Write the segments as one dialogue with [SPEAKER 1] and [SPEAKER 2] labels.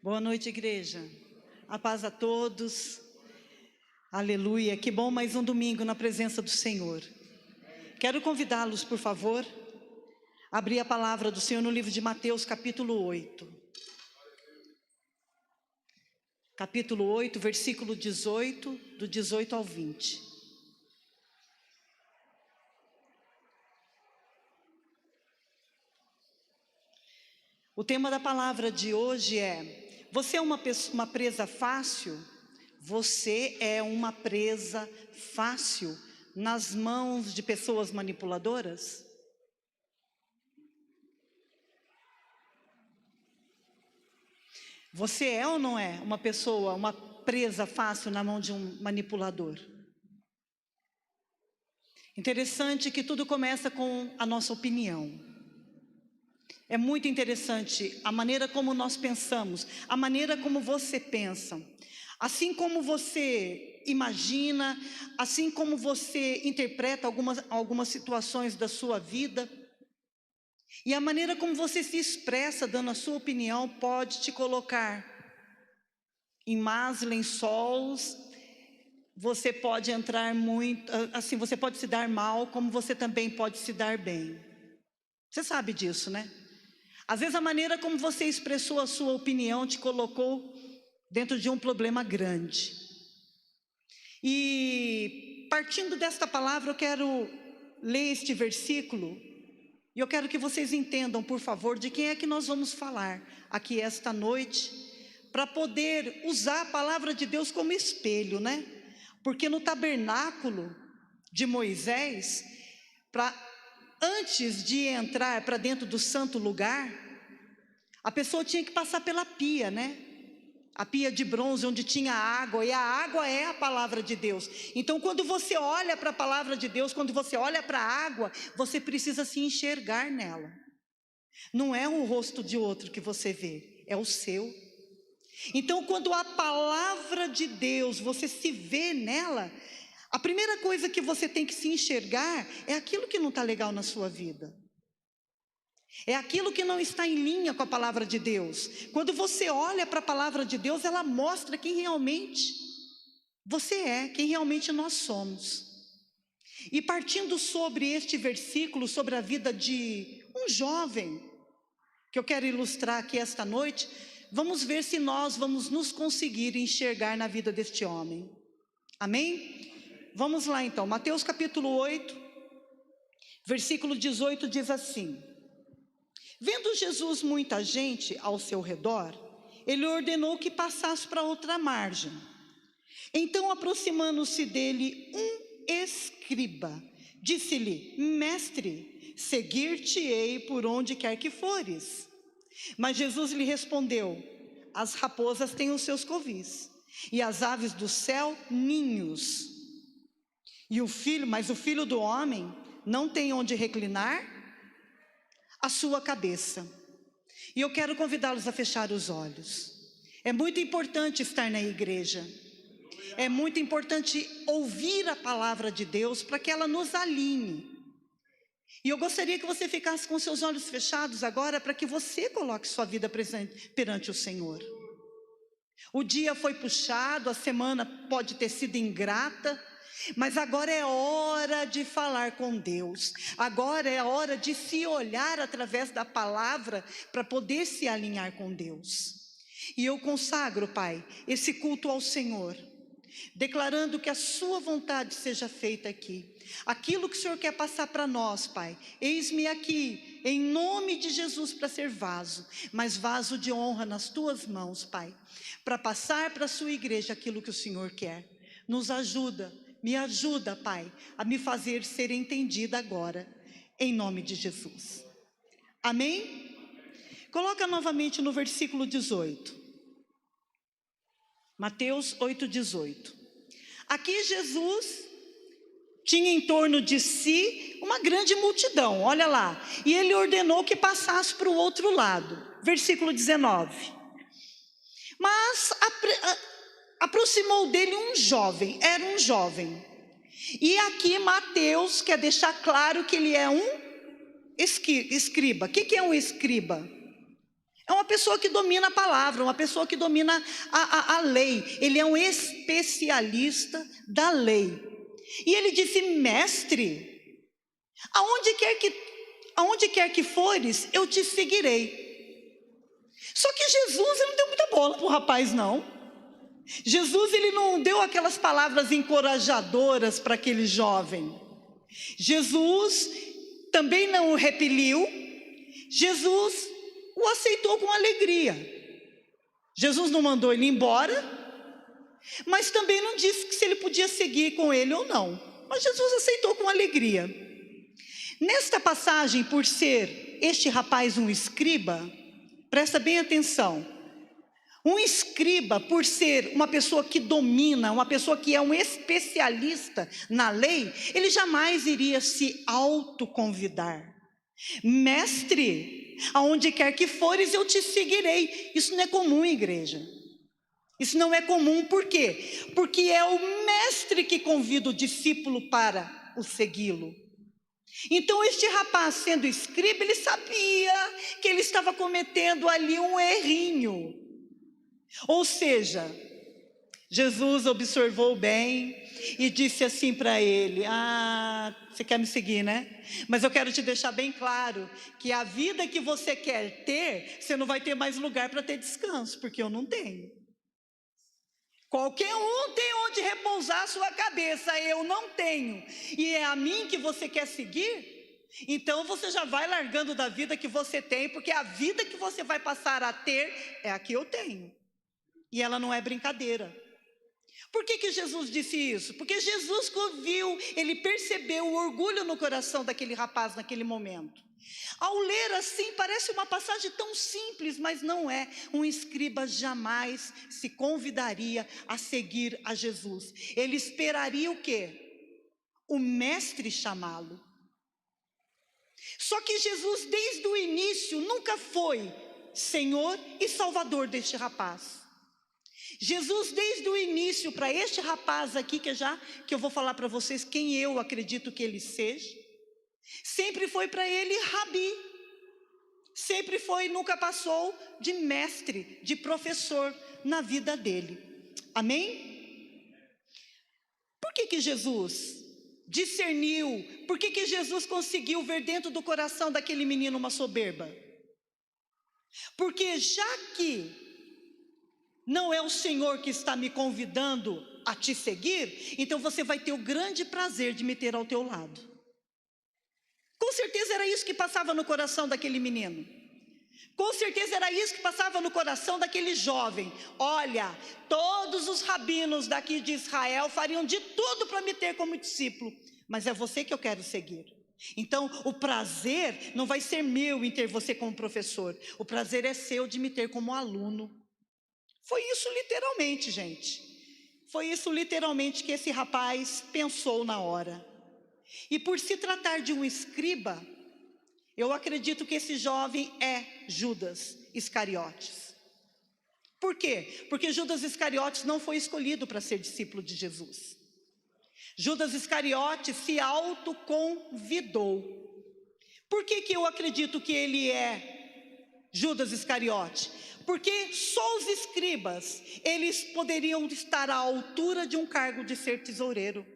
[SPEAKER 1] Boa noite, igreja. A paz a todos. Aleluia. Que bom mais um domingo na presença do Senhor. Quero convidá-los, por favor, a abrir a palavra do Senhor no livro de Mateus, capítulo 8. Capítulo 8, versículo 18, do 18 ao 20. O tema da palavra de hoje é: você é uma presa fácil? Você é uma presa fácil nas mãos de pessoas manipuladoras? Você é ou não é uma pessoa, uma presa fácil na mão de um manipulador? Interessante que tudo começa com a nossa opinião. É muito interessante a maneira como nós pensamos, a maneira como você pensa. Assim como você imagina, assim como você interpreta algumas situações da sua vida. E a maneira como você se expressa dando a sua opinião pode te colocar em más lençóis. Você pode entrar muito, assim, você pode se dar mal, como você também pode se dar bem. Você sabe disso, né? Às vezes a maneira como você expressou a sua opinião te colocou dentro de um problema grande. E partindo desta palavra eu quero ler este versículo. E eu quero que vocês entendam, por favor, de quem é que nós vamos falar aqui esta noite, para poder usar a palavra de Deus como espelho, né? Porque no tabernáculo de Moisés, antes de entrar para dentro do santo lugar, a pessoa tinha que passar pela pia, né? A pia de bronze onde tinha água, e a água é a palavra de Deus. Então quando você olha para a palavra de Deus, quando você olha para a água, você precisa se enxergar nela. Não é o rosto de outro que você vê, é o seu. Então quando a palavra de Deus, você se vê nela, a primeira coisa que você tem que se enxergar é aquilo que não está legal na sua vida. É aquilo que não está em linha com a palavra de Deus. Quando você olha para a palavra de Deus, ela mostra quem realmente você é, quem realmente nós somos. E partindo sobre este versículo, sobre a vida de um jovem, que eu quero ilustrar aqui esta noite, vamos ver se nós vamos nos conseguir enxergar na vida deste homem. Amém? Vamos lá então, Mateus capítulo 8, versículo 18 diz assim: vendo Jesus muita gente ao seu redor, ele ordenou que passasse para outra margem. Então, aproximando-se dele um escriba, disse-lhe: mestre, seguir-te-ei por onde quer que fores. Mas Jesus lhe respondeu: as raposas têm os seus covis, e as aves do céu ninhos. Mas o filho do homem não tem onde reclinar a sua cabeça. E eu quero convidá-los a fechar os olhos. É muito importante estar na igreja. É muito importante ouvir a palavra de Deus para que ela nos alinhe. E eu gostaria que você ficasse com seus olhos fechados agora, para que você coloque sua vida perante o Senhor. O dia foi puxado, a semana pode ter sido ingrata, mas agora é hora de falar com Deus. Agora é hora de se olhar através da palavra para poder se alinhar com Deus. E eu consagro, Pai, esse culto ao Senhor, declarando que a sua vontade seja feita aqui. Aquilo que o Senhor quer passar para nós, Pai, eis-me aqui, em nome de Jesus, para ser vaso, mas vaso de honra nas tuas mãos, Pai, para passar para a sua igreja aquilo que o Senhor quer. Nos ajuda. Me ajuda, Pai, a me fazer ser entendida agora, em nome de Jesus. Amém? Coloca novamente no versículo 18. Mateus 8:18. Aqui Jesus tinha em torno de si uma grande multidão, olha lá. E ele ordenou que passasse para o outro lado. Versículo 19. Mas aproximou dele um jovem, era um jovem. E aqui Mateus quer deixar claro que ele é um escriba. O que é um escriba? É uma pessoa que domina a palavra, uma pessoa que domina a lei. Ele é um especialista da lei. E ele disse: mestre, aonde quer que fores, eu te seguirei. Só que Jesus, ele não deu muita bola para o rapaz, não. Jesus, ele não deu aquelas palavras encorajadoras para aquele jovem. Jesus também não o repeliu. Jesus o aceitou com alegria. Jesus não mandou ele embora, mas também não disse que se ele podia seguir com ele ou não. Mas Jesus aceitou com alegria. Nesta passagem, por ser este rapaz um escriba, presta bem atenção. Um escriba, por ser uma pessoa que domina, uma pessoa que é um especialista na lei, ele jamais iria se autoconvidar. Mestre, aonde quer que fores, eu te seguirei. Isso não é comum, igreja. Isso não é comum, por quê? Porque é o mestre que convida o discípulo para o segui-lo. Então este rapaz, sendo escriba, ele sabia que ele estava cometendo ali um errinho. Ou seja, Jesus observou bem e disse assim para ele: você quer me seguir, né? Mas eu quero te deixar bem claro que a vida que você quer ter, você não vai ter mais lugar para ter descanso, porque eu não tenho. Qualquer um tem onde repousar a sua cabeça, eu não tenho. E é a mim que você quer seguir? Então você já vai largando da vida que você tem, porque a vida que você vai passar a ter é a que eu tenho. E ela não é brincadeira. Por que Jesus disse isso? Porque Jesus viu, ele percebeu o orgulho no coração daquele rapaz naquele momento. Ao ler assim, parece uma passagem tão simples, mas não é. Um escriba jamais se convidaria a seguir a Jesus. Ele esperaria o quê? O mestre chamá-lo. Só que Jesus, desde o início, nunca foi Senhor e Salvador deste rapaz. Jesus, desde o início, para este rapaz aqui, que eu vou falar para vocês quem eu acredito que ele seja, sempre foi para ele rabi, sempre foi, nunca passou de mestre, de professor na vida dele. Amém? Por que Jesus discerniu? Por que Jesus conseguiu ver dentro do coração daquele menino uma soberba? Porque já que não é o Senhor que está me convidando a te seguir, então você vai ter o grande prazer de me ter ao teu lado. Com certeza era isso que passava no coração daquele menino. Com certeza era isso que passava no coração daquele jovem. Olha, todos os rabinos daqui de Israel fariam de tudo para me ter como discípulo, mas é você que eu quero seguir. Então o prazer não vai ser meu em ter você como professor, o prazer é seu de me ter como aluno. Foi isso literalmente, gente. Foi isso literalmente que esse rapaz pensou na hora. E por se tratar de um escriba, eu acredito que esse jovem é Judas Iscariotes. Por quê? Porque Judas Iscariotes não foi escolhido para ser discípulo de Jesus. Judas Iscariotes se autoconvidou. Por que eu acredito que ele é Judas Iscariote? Porque só os escribas, eles poderiam estar à altura de um cargo de ser tesoureiro.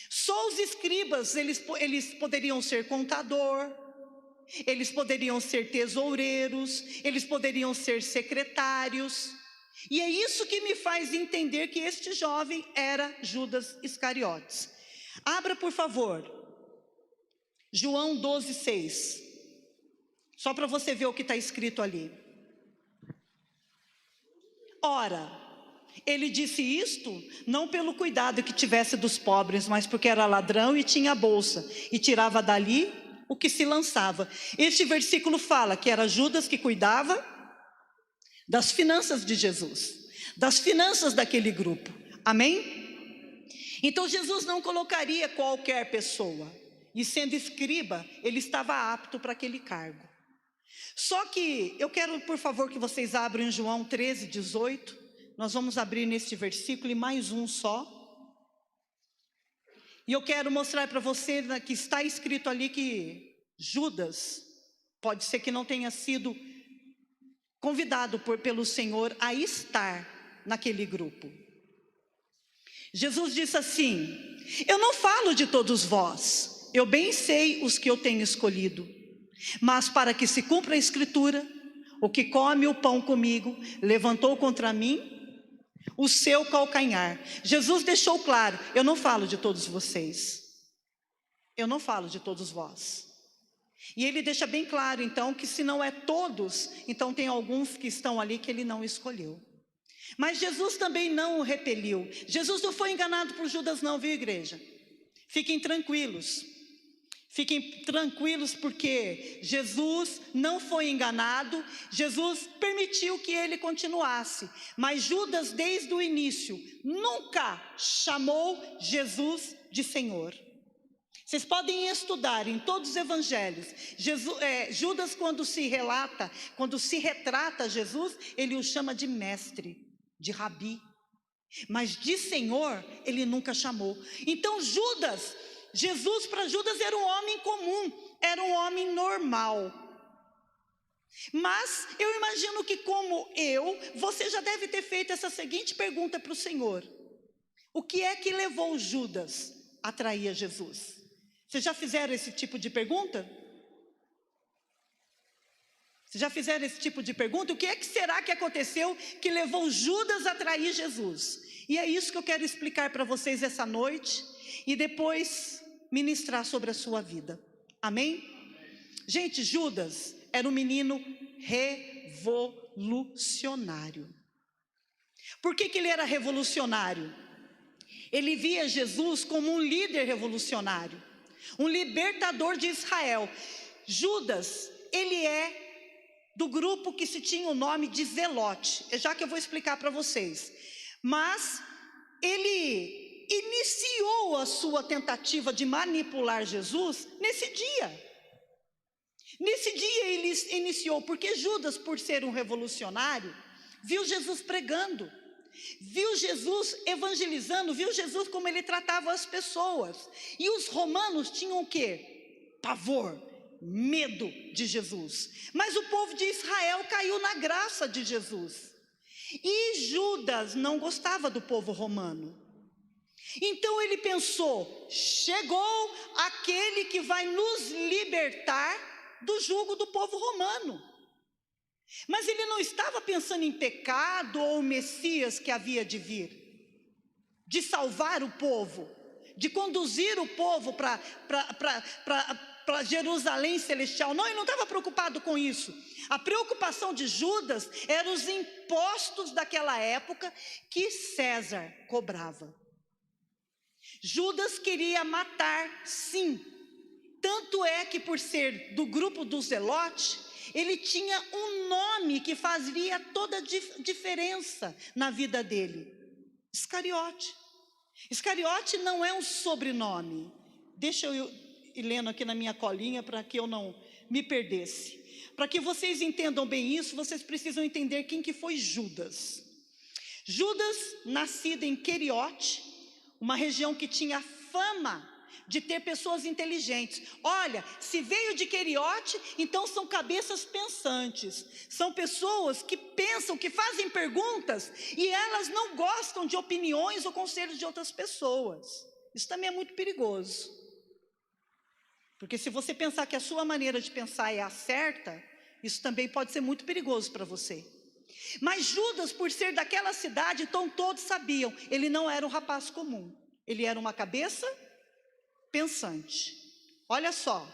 [SPEAKER 1] Só os escribas, eles poderiam ser contador, eles poderiam ser tesoureiros, eles poderiam ser secretários. E é isso que me faz entender que este jovem era Judas Iscariotes. Abra, por favor, João 12:6. Só para você ver o que está escrito ali. Ora, ele disse isto não pelo cuidado que tivesse dos pobres, mas porque era ladrão e tinha bolsa, e tirava dali o que se lançava. Este versículo fala que era Judas que cuidava das finanças de Jesus, das finanças daquele grupo. Amém? Então Jesus não colocaria qualquer pessoa, e sendo escriba, ele estava apto para aquele cargo. Só que eu quero, por favor, que vocês abram em João 13:18. Nós vamos abrir neste versículo e mais um só. E eu quero mostrar para você que está escrito ali que Judas, pode ser que não tenha sido convidado pelo Senhor a estar naquele grupo. Jesus disse assim: eu não falo de todos vós, eu bem sei os que eu tenho escolhido, mas para que se cumpra a escritura, o que come o pão comigo, levantou contra mim o seu calcanhar. Jesus deixou claro: eu não falo de todos vocês, eu não falo de todos vós. E ele deixa bem claro então que se não é todos, então tem alguns que estão ali que ele não escolheu. Mas Jesus também não o repeliu. Jesus não foi enganado por Judas não, viu, igreja? Fiquem tranquilos. Fiquem tranquilos, porque Jesus não foi enganado. Jesus permitiu que ele continuasse. Mas Judas, desde o início, nunca chamou Jesus de Senhor. Vocês podem estudar em todos os evangelhos. Judas, quando se retrata Jesus, ele o chama de mestre, de rabi. Mas de Senhor, ele nunca chamou. Então Jesus para Judas era um homem comum, era um homem normal. Mas eu imagino que como você já deve ter feito essa seguinte pergunta para o Senhor: o que é que levou Judas a trair Jesus? Vocês já fizeram esse tipo de pergunta? Vocês já fizeram esse tipo de pergunta? O que é que será que aconteceu que levou Judas a trair Jesus? E é isso que eu quero explicar para vocês essa noite, e depois ministrar sobre a sua vida. Amém? Gente, Judas era um menino revolucionário. Por que ele era revolucionário? Ele via Jesus como um líder revolucionário, um libertador de Israel. Judas, ele é do grupo que se tinha o nome de Zelote, já que eu vou explicar para vocês. Mas ele iniciou a sua tentativa de manipular Jesus nesse dia. Nesse dia ele iniciou, porque Judas, por ser um revolucionário, viu Jesus pregando, viu Jesus evangelizando, viu Jesus como ele tratava as pessoas. E os romanos tinham o quê? Pavor, medo de Jesus. Mas o povo de Israel caiu na graça de Jesus. E Judas não gostava do povo romano. Então ele pensou: chegou aquele que vai nos libertar do jugo do povo romano. Mas ele não estava pensando em pecado ou Messias que havia de vir, de salvar o povo, de conduzir o povo para Jerusalém celestial. Não, ele não estava preocupado com isso. A preocupação de Judas eram os impostos daquela época que César cobrava. Judas queria matar, sim. Tanto é que, por ser do grupo dos Zelotes, ele tinha um nome que fazia toda a diferença na vida dele: Iscariote. Iscariote não é um sobrenome. Deixa eu ir lendo aqui na minha colinha para que eu não me perdesse. Para que vocês entendam bem isso, vocês precisam entender quem que foi Judas. Judas, nascido em Queriote, uma região que tinha fama de ter pessoas inteligentes. Olha, se veio de Queriote, então são cabeças pensantes. São pessoas que pensam, que fazem perguntas, e elas não gostam de opiniões ou conselhos de outras pessoas. Isso também é muito perigoso. Porque se você pensar que a sua maneira de pensar é a certa, isso também pode ser muito perigoso para você. Mas Judas, por ser daquela cidade, então todos sabiam, ele não era um rapaz comum. Ele era uma cabeça pensante. Olha só,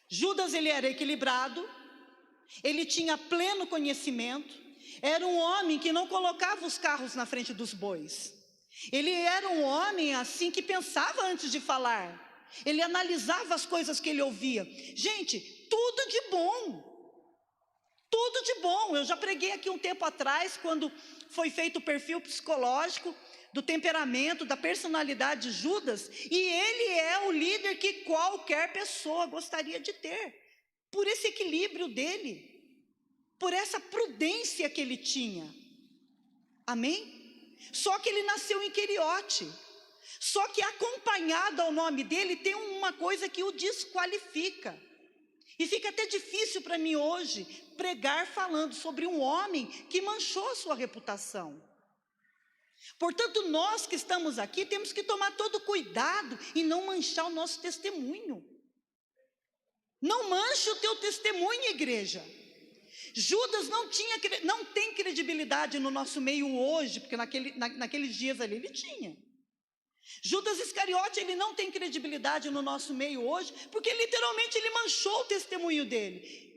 [SPEAKER 1] Judas, ele era equilibrado, ele tinha pleno conhecimento, era um homem que não colocava os carros na frente dos bois. Ele era um homem assim que pensava antes de falar. Ele analisava as coisas que ele ouvia. Gente, tudo de bom. Tudo de bom. Eu já preguei aqui um tempo atrás, quando foi feito o perfil psicológico do temperamento, da personalidade de Judas, e ele é o líder que qualquer pessoa gostaria de ter, por esse equilíbrio dele, por essa prudência que ele tinha. Amém? Só que ele nasceu em Queriote. Só que acompanhado ao nome dele tem uma coisa que o desqualifica. E fica até difícil para mim hoje pregar falando sobre um homem que manchou a sua reputação. Portanto, nós que estamos aqui temos que tomar todo cuidado e não manchar o nosso testemunho. Não manche o teu testemunho, igreja. Judas não tem credibilidade no nosso meio hoje, porque naqueles dias ali ele tinha. Judas Iscariote, ele não tem credibilidade no nosso meio hoje, porque literalmente ele manchou o testemunho dele.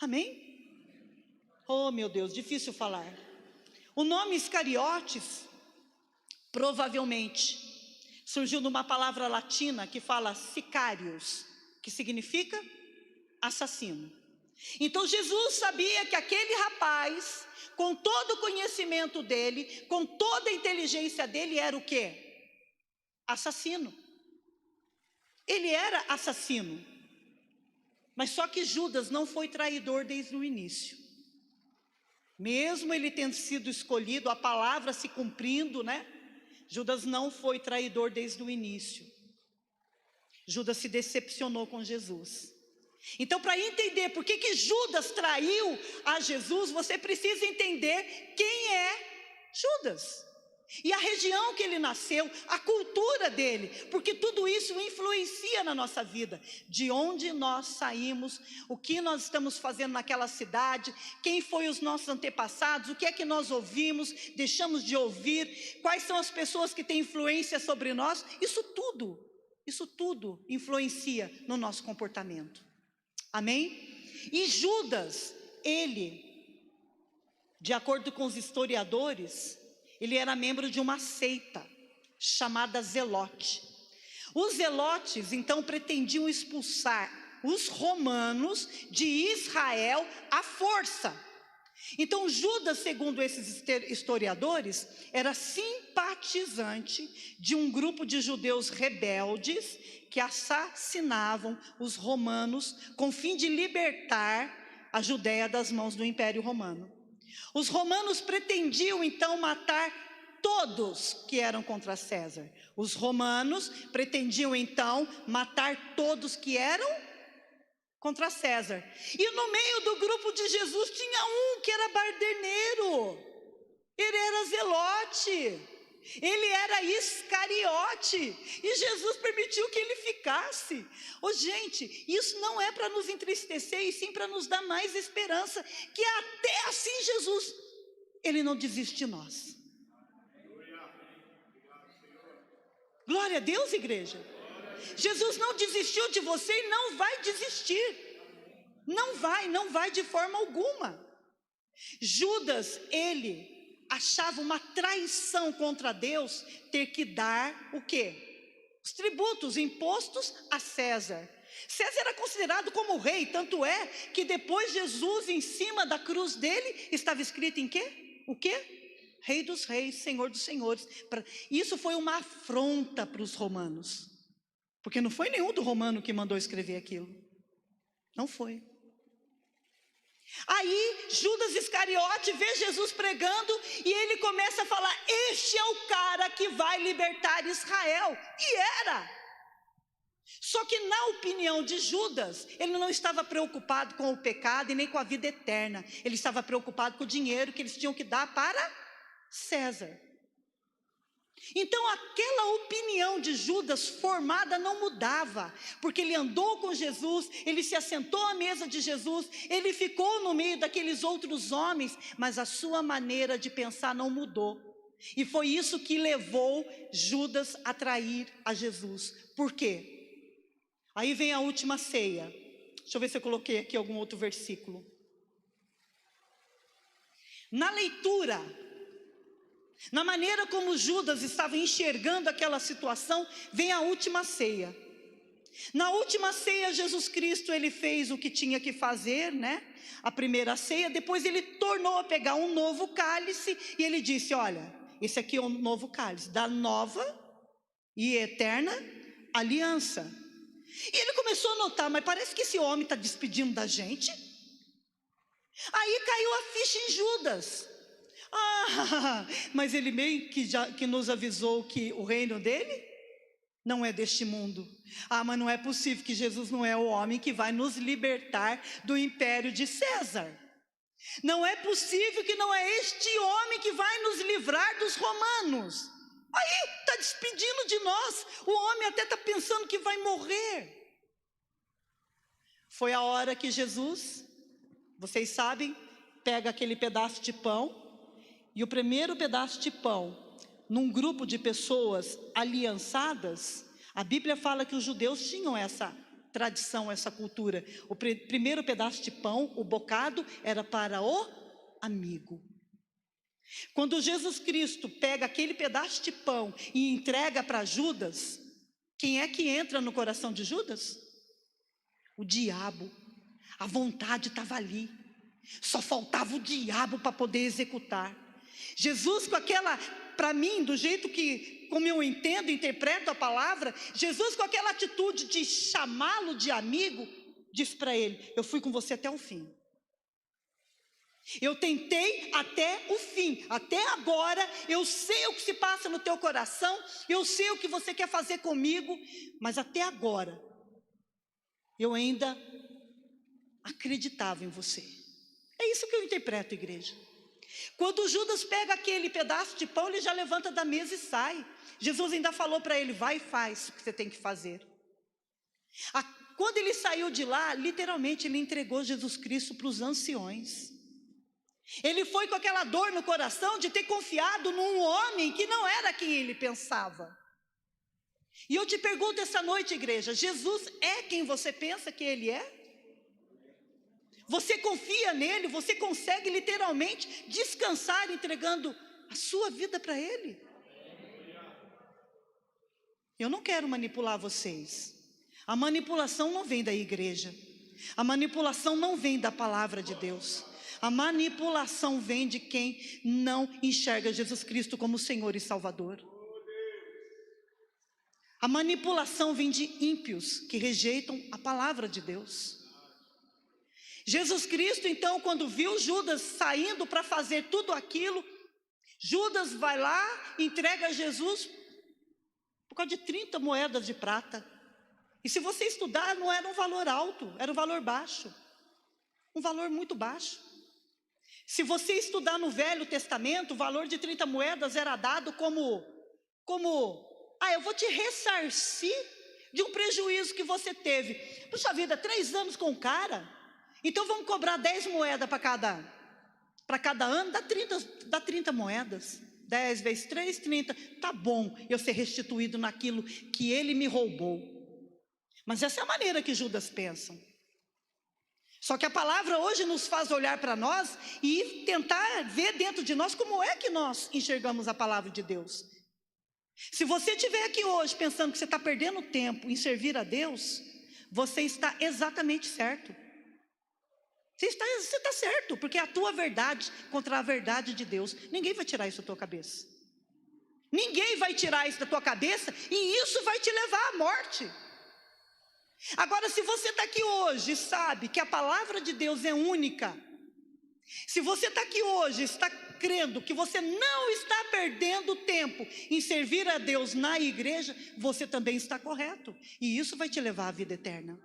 [SPEAKER 1] Amém? Oh, meu Deus, difícil falar. O nome Iscariotes, provavelmente, surgiu de uma palavra latina que fala sicarius, que significa assassino. Então Jesus sabia que aquele rapaz, com todo o conhecimento dele, com toda a inteligência dele, era o quê? Assassino. Ele era assassino. Mas só que Judas não foi traidor desde o início. Mesmo ele tendo sido escolhido, a palavra se cumprindo, né? Judas não foi traidor desde o início. Judas se decepcionou com Jesus. Então, para entender por que Judas traiu a Jesus, você precisa entender quem é Judas. E a região que ele nasceu, a cultura dele, porque tudo isso influencia na nossa vida. De onde nós saímos, o que nós estamos fazendo naquela cidade, quem foi os nossos antepassados, o que é que nós ouvimos, deixamos de ouvir, quais são as pessoas que têm influência sobre nós, isso tudo influencia no nosso comportamento. Amém? E Judas, ele, de acordo com os historiadores, ele era membro de uma seita chamada Zelote. Os zelotes, então, pretendiam expulsar os romanos de Israel à força. Então, Judas, segundo esses historiadores, era simpatizante de um grupo de judeus rebeldes que assassinavam os romanos com o fim de libertar a Judéia das mãos do Império Romano. Os romanos pretendiam então matar todos que eram contra César. Os romanos pretendiam então matar todos que eram contra César. E no meio do grupo de Jesus tinha um que era barderneiro. Ele era zelote. Ele era Iscariote. E Jesus permitiu que ele ficasse. Gente, isso não é para nos entristecer, e sim para nos dar mais esperança, que até assim Jesus, ele não desiste de nós. Glória a Deus, igreja. Jesus não desistiu de você e não vai desistir. Não vai de forma alguma. Judas, ele achava uma traição contra Deus ter que dar o quê? Os tributos impostos a César. César era considerado como rei, tanto é que depois Jesus, em cima da cruz dele, estava escrito em quê? O quê? Rei dos reis, Senhor dos senhores. Isso foi uma afronta para os romanos, porque não foi nenhum do romano que mandou escrever aquilo. Não foi. Aí Judas Iscariote vê Jesus pregando e ele começa a falar: este é o cara que vai libertar Israel. E era. Só que na opinião de Judas, ele não estava preocupado com o pecado e nem com a vida eterna. Ele estava preocupado com o dinheiro que eles tinham que dar para César. Então aquela opinião de Judas formada não mudava, porque ele andou com Jesus, ele se assentou à mesa de Jesus, ele ficou no meio daqueles outros homens, mas a sua maneira de pensar não mudou. E foi isso que levou Judas a trair a Jesus. Por quê? Aí vem a última ceia. Deixa eu ver se eu coloquei aqui algum outro versículo. Na leitura, na maneira como Judas estava enxergando aquela situação, vem a última ceia. Na última ceia, Jesus Cristo, ele fez o que tinha que fazer, né? A primeira ceia. Depois ele tornou a pegar um novo cálice e ele disse: olha, esse aqui é um novo cálice da nova e eterna aliança. E ele começou a notar: mas parece que esse homem está despedindo da gente. Aí caiu a ficha em Judas. Mas ele meio que nos avisou que o reino dele não é deste mundo. Ah, mas não é possível que Jesus não é o homem que vai nos libertar do império de César. Não é possível que não é este homem que vai nos livrar dos romanos. Aí está despedindo de nós. O homem até está pensando que vai morrer. Foi a hora que Jesus, vocês sabem, pega aquele pedaço de pão, e o primeiro pedaço de pão, num grupo de pessoas aliançadas, a Bíblia fala que os judeus tinham essa tradição, essa cultura. O primeiro pedaço de pão, o bocado, era para o amigo. Quando Jesus Cristo pega aquele pedaço de pão e entrega para Judas, quem é que entra no coração de Judas? O diabo. A vontade estava ali, só faltava o diabo para poder executar. Jesus, com aquela, para mim, do jeito que, como eu entendo, interpreto a palavra, Jesus, com aquela atitude de chamá-lo de amigo, disse para ele: eu fui com você até o fim. Eu tentei até o fim, até agora. Eu sei o que se passa no teu coração, eu sei o que você quer fazer comigo, mas até agora eu ainda acreditava em você. É isso que eu interpreto, igreja. Quando Judas pega aquele pedaço de pão, ele já levanta da mesa e sai. Jesus ainda falou para ele: vai e faz o que você tem que fazer. Quando ele saiu de lá, literalmente ele entregou Jesus Cristo para os anciões. Ele foi com aquela dor no coração de ter confiado num homem que não era quem ele pensava. E eu te pergunto essa noite, igreja: Jesus é quem você pensa que ele é? Você confia nele? Você consegue literalmente descansar entregando a sua vida para ele? Eu não quero manipular vocês. A manipulação não vem da igreja. A manipulação não vem da palavra de Deus. A manipulação vem de quem não enxerga Jesus Cristo como Senhor e Salvador. A manipulação vem de ímpios que rejeitam a palavra de Deus. Jesus Cristo, então, quando viu Judas saindo para fazer tudo aquilo, Judas vai lá, entrega a Jesus por causa de 30 moedas de prata. E se você estudar, não era um valor alto, era um valor baixo. Um valor muito baixo. Se você estudar no Velho Testamento, o valor de 30 moedas era dado como eu vou te ressarcir de um prejuízo que você teve. Puxa vida, 3 anos com o cara, então vamos cobrar 10 moedas para cada ano, dá 30 moedas. 10 vezes 3, 30. Tá bom eu ser restituído naquilo que ele me roubou. Mas essa é a maneira que Judas pensa. Só que a palavra hoje nos faz olhar para nós e tentar ver dentro de nós como é que nós enxergamos a palavra de Deus. Se você estiver aqui hoje pensando que você está perdendo tempo em servir a Deus, você está exatamente certo. Você está certo, porque é a tua verdade contra a verdade de Deus. Ninguém vai tirar isso da tua cabeça. Ninguém vai tirar isso da tua cabeça, e isso vai te levar à morte. Agora, se você está aqui hoje e sabe que a palavra de Deus é única, se você está aqui hoje, está crendo que você não está perdendo tempo em servir a Deus na igreja, você também está correto, e isso vai te levar à vida eterna.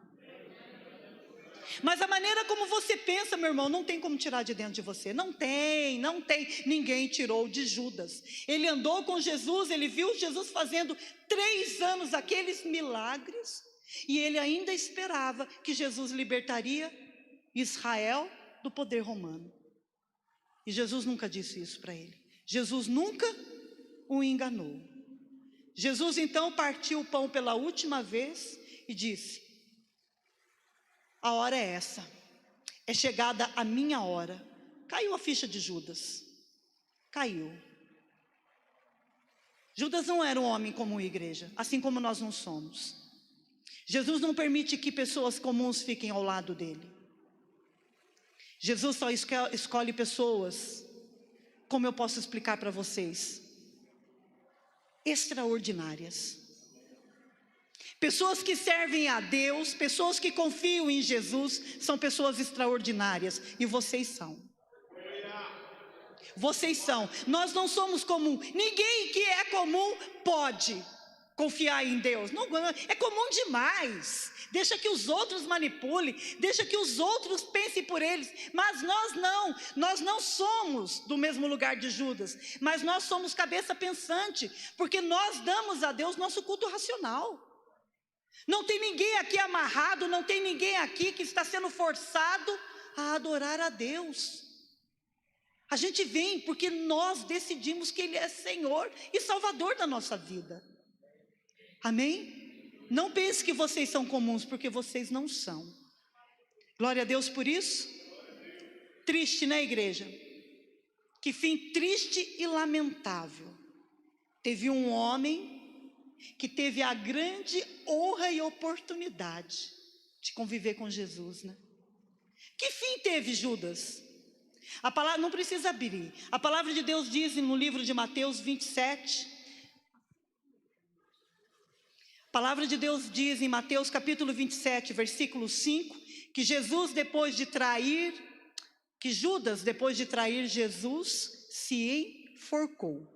[SPEAKER 1] Mas a maneira como você pensa, meu irmão, não tem como tirar de dentro de você. Não tem. Ninguém tirou de Judas. Ele andou com Jesus, ele viu Jesus fazendo 3 anos aqueles milagres, e ele ainda esperava que Jesus libertaria Israel do poder romano. E Jesus nunca disse isso para ele. Jesus nunca o enganou. Jesus então partiu o pão pela última vez e disse: a hora é essa, é chegada a minha hora. Caiu a ficha de Judas. Caiu. Judas não era um homem comum, igreja, assim como nós não somos. Jesus não permite que pessoas comuns fiquem ao lado dele. Jesus só escolhe pessoas, como eu posso explicar para vocês, extraordinárias. Pessoas que servem a Deus, pessoas que confiam em Jesus, são pessoas extraordinárias, e vocês são. Vocês são. Nós não somos comum. Ninguém que é comum pode. confiar em Deus. Não, é comum demais. Deixa que os outros manipulem, deixa que os outros pensem por eles. Mas nós não somos do mesmo lugar de Judas, mas nós somos cabeça pensante, porque nós damos a Deus nosso culto racional. Não tem ninguém aqui amarrado, não tem ninguém aqui que está sendo forçado a adorar a Deus. A gente vem porque nós decidimos que Ele é Senhor e Salvador da nossa vida. Amém? Não pense que vocês são comuns, porque vocês não são. Glória a Deus por isso. Triste, né, igreja? Que fim triste e lamentável. Teve um homem que teve a grande honra e oportunidade de conviver com Jesus, né? Que fim teve Judas? A palavra não precisa abrir. A palavra de Deus diz no livro de Mateus 27. A palavra de Deus diz em Mateus capítulo 27, versículo 5, que Judas, depois de trair Jesus, se enforcou.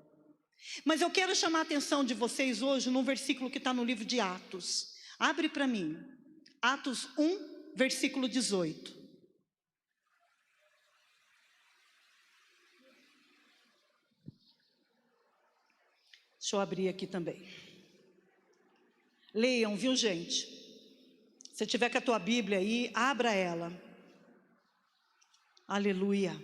[SPEAKER 1] Mas eu quero chamar a atenção de vocês hoje num versículo que está no livro de Atos. Abre para mim. Atos 1, versículo 18. Deixa eu abrir aqui também. Leiam, viu, gente? Se tiver com a tua Bíblia aí, abra ela. Aleluia.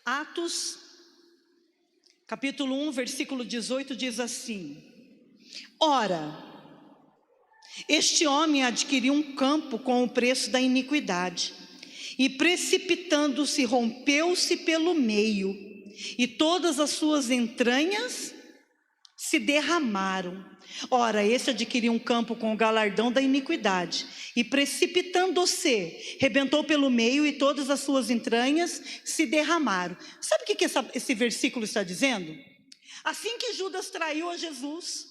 [SPEAKER 1] Atos, capítulo 1, versículo 18, diz assim: Ora, este homem adquiriu um campo com o preço da iniquidade, e precipitando-se, rompeu-se pelo meio, e todas as suas entranhas se derramaram. Ora, esse adquiriu um campo com o galardão da iniquidade, e precipitando-se, rebentou pelo meio, e todas as suas entranhas se derramaram. Sabe o que esse versículo está dizendo? Assim que Judas traiu a Jesus,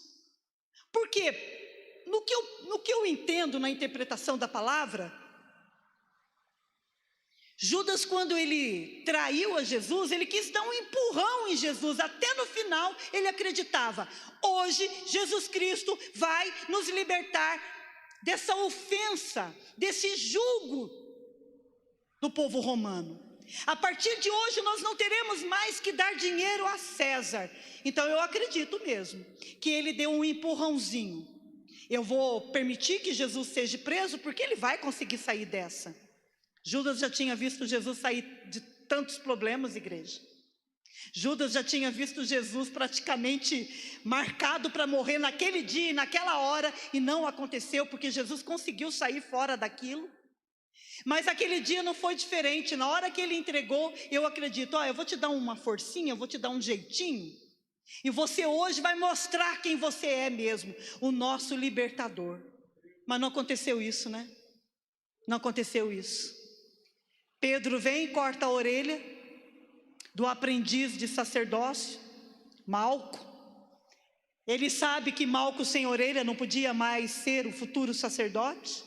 [SPEAKER 1] porque no que eu entendo na interpretação da palavra, Judas, quando ele traiu a Jesus, ele quis dar um empurrão em Jesus. Até no final ele acreditava: hoje Jesus Cristo vai nos libertar dessa ofensa, desse jugo do povo romano. A partir de hoje nós não teremos mais que dar dinheiro a César. Então eu acredito mesmo que ele deu um empurrãozinho. Eu vou permitir que Jesus seja preso, porque ele vai conseguir sair dessa. Judas já tinha visto Jesus sair de tantos problemas, igreja. Judas já tinha visto Jesus praticamente marcado para morrer naquele dia e naquela hora, e não aconteceu, porque Jesus conseguiu sair fora daquilo. Mas aquele dia não foi diferente. Na hora que ele entregou, eu acredito: eu vou te dar uma forcinha, eu vou te dar um jeitinho, e você hoje vai mostrar quem você é mesmo, o nosso libertador. Mas não aconteceu isso, né? Não aconteceu isso. Pedro vem e corta a orelha do aprendiz de sacerdócio, Malco. Ele sabe que Malco sem orelha não podia mais ser o futuro sacerdote.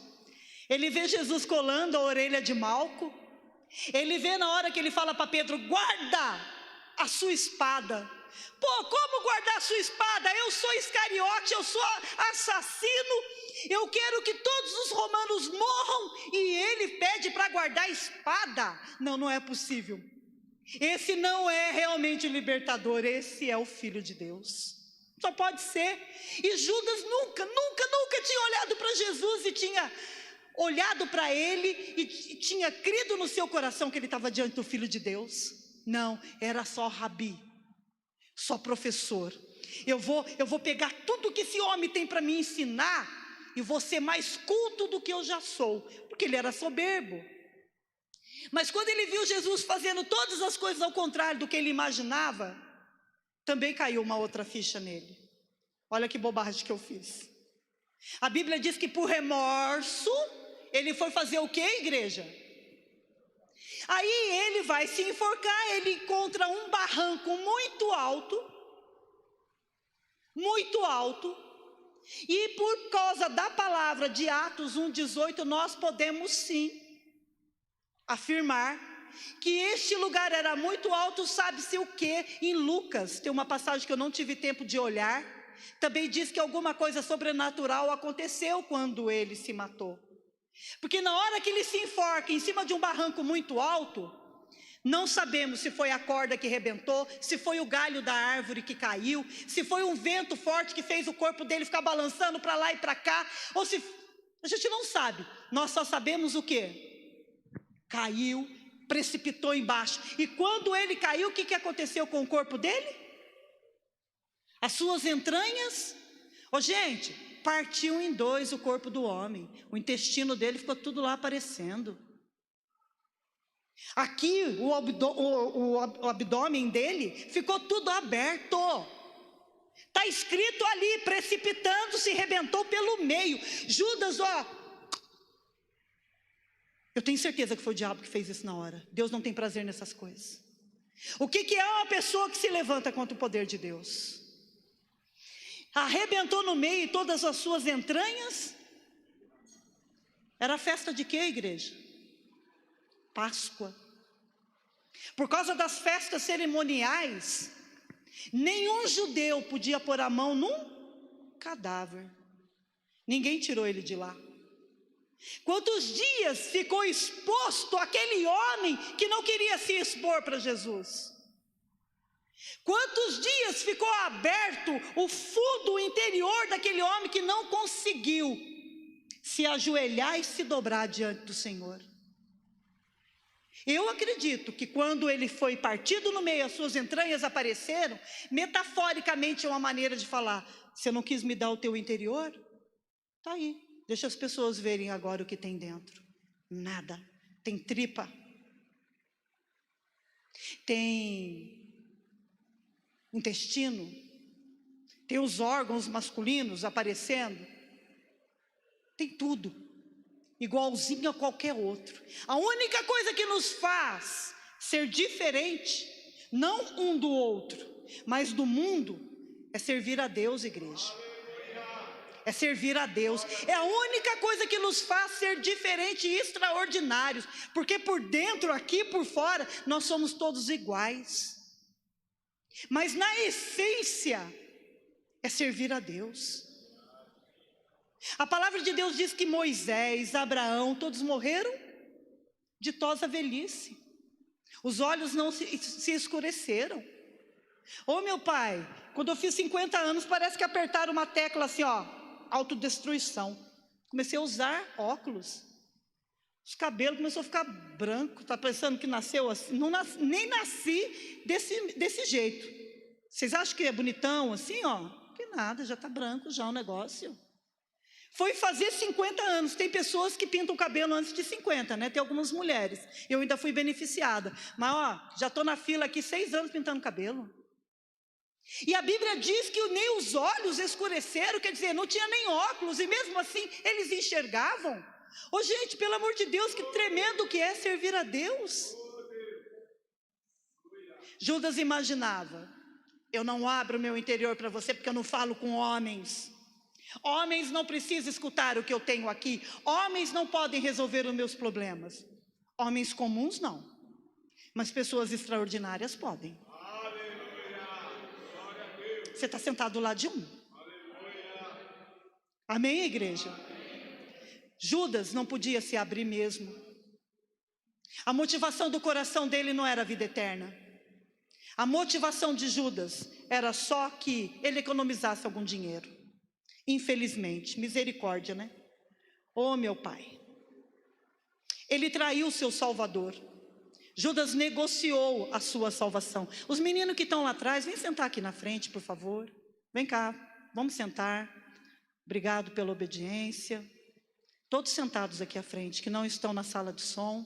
[SPEAKER 1] Ele vê Jesus colando a orelha de Malco. Ele vê na hora que ele fala para Pedro: guarda a sua espada. Pô, como guardar a sua espada? Eu sou Iscariote, eu sou assassino. Eu quero que todos os romanos morram, e ele pede para guardar a espada. Não é possível. Esse não é realmente o libertador, esse é o Filho de Deus. Só pode ser. E Judas nunca tinha olhado para Jesus e tinha olhado para ele e tinha crido no seu coração que ele estava diante do Filho de Deus. Não, era só rabi, só professor. Eu vou pegar tudo que esse homem tem para me ensinar e vou ser mais culto do que eu já sou, porque ele era soberbo. Mas quando ele viu Jesus fazendo todas as coisas ao contrário do que ele imaginava, também caiu uma outra ficha nele. Olha que bobagem que eu fiz. A Bíblia diz que por remorso ele foi fazer o quê, igreja? Aí ele vai se enforcar. Ele encontra um barranco muito alto, e por causa da palavra de Atos 1,18, nós podemos sim afirmar que este lugar era muito alto, sabe-se o quê? Em Lucas, tem uma passagem que eu não tive tempo de olhar, também diz que alguma coisa sobrenatural aconteceu quando ele se matou. Porque na hora que ele se enforca em cima de um barranco muito alto, não sabemos se foi a corda que rebentou, se foi o galho da árvore que caiu, se foi um vento forte que fez o corpo dele ficar balançando para lá e para cá, ou se... a gente não sabe, nós só sabemos o quê? Caiu, precipitou embaixo. E quando ele caiu, o que aconteceu com o corpo dele? As suas entranhas, gente, partiu em dois o corpo do homem, o intestino dele ficou tudo lá aparecendo. Aqui o abdômen dele ficou tudo aberto. Está escrito ali, precipitando-se, rebentou pelo meio. Judas, eu tenho certeza que foi o diabo que fez isso na hora. Deus não tem prazer nessas coisas. O que é uma pessoa que se levanta contra o poder de Deus? Arrebentou no meio todas as suas entranhas. Era festa de quê, igreja? Páscoa. Por causa das festas cerimoniais, nenhum judeu podia pôr a mão num cadáver. Ninguém tirou ele de lá. Quantos dias ficou exposto aquele homem que não queria se expor para Jesus? Quantos dias ficou aberto o fundo interior daquele homem que não conseguiu se ajoelhar e se dobrar diante do Senhor? Eu acredito que quando ele foi partido no meio, as suas entranhas apareceram, metaforicamente é uma maneira de falar: você não quis me dar o teu interior? Está aí, deixa as pessoas verem agora o que tem dentro. Nada, tem tripa, tem intestino, tem os órgãos masculinos aparecendo, tem tudo, igualzinho a qualquer outro. A única coisa que nos faz ser diferente, não um do outro, mas do mundo, é servir a Deus, igreja. É servir a Deus. É a única coisa que nos faz ser diferentes e extraordinários, porque por dentro, aqui por fora, nós somos todos iguais. Mas na essência, é servir a Deus. A palavra de Deus diz que Moisés, Abraão, todos morreram de tosa velhice. Os olhos não se escureceram. Meu pai, quando eu fiz 50 anos, parece que apertaram uma tecla assim, autodestruição. Comecei a usar óculos. Os cabelos começaram a ficar branco. Está pensando que nasceu assim? Não nem nasci desse jeito. Vocês acham que é bonitão assim, Que nada, já está branco já o negócio. Foi fazer 50 anos. Tem pessoas que pintam o cabelo antes de 50, né? Tem algumas mulheres. Eu ainda fui beneficiada. Mas, já estou na fila aqui 6 anos pintando cabelo. E a Bíblia diz que nem os olhos escureceram, quer dizer, não tinha nem óculos, e mesmo assim eles enxergavam. Gente, pelo amor de Deus, que tremendo que é servir a Deus. Judas imaginava: eu não abro o meu interior para você porque eu não falo com homens. Homens não precisam escutar o que eu tenho aqui. Homens não podem resolver os meus problemas. Homens comuns não, mas pessoas extraordinárias podem. Você está sentado do lado de um. Amém, igreja? Judas não podia se abrir mesmo. A motivação do coração dele não era a vida eterna. A motivação de Judas era só que ele economizasse algum dinheiro. Infelizmente, misericórdia, né? Meu pai. Ele traiu o seu Salvador. Judas negociou a sua salvação. Os meninos que estão lá atrás, vem sentar aqui na frente, por favor. Vem cá, vamos sentar. Obrigado pela obediência. Todos sentados aqui à frente, que não estão na sala de som.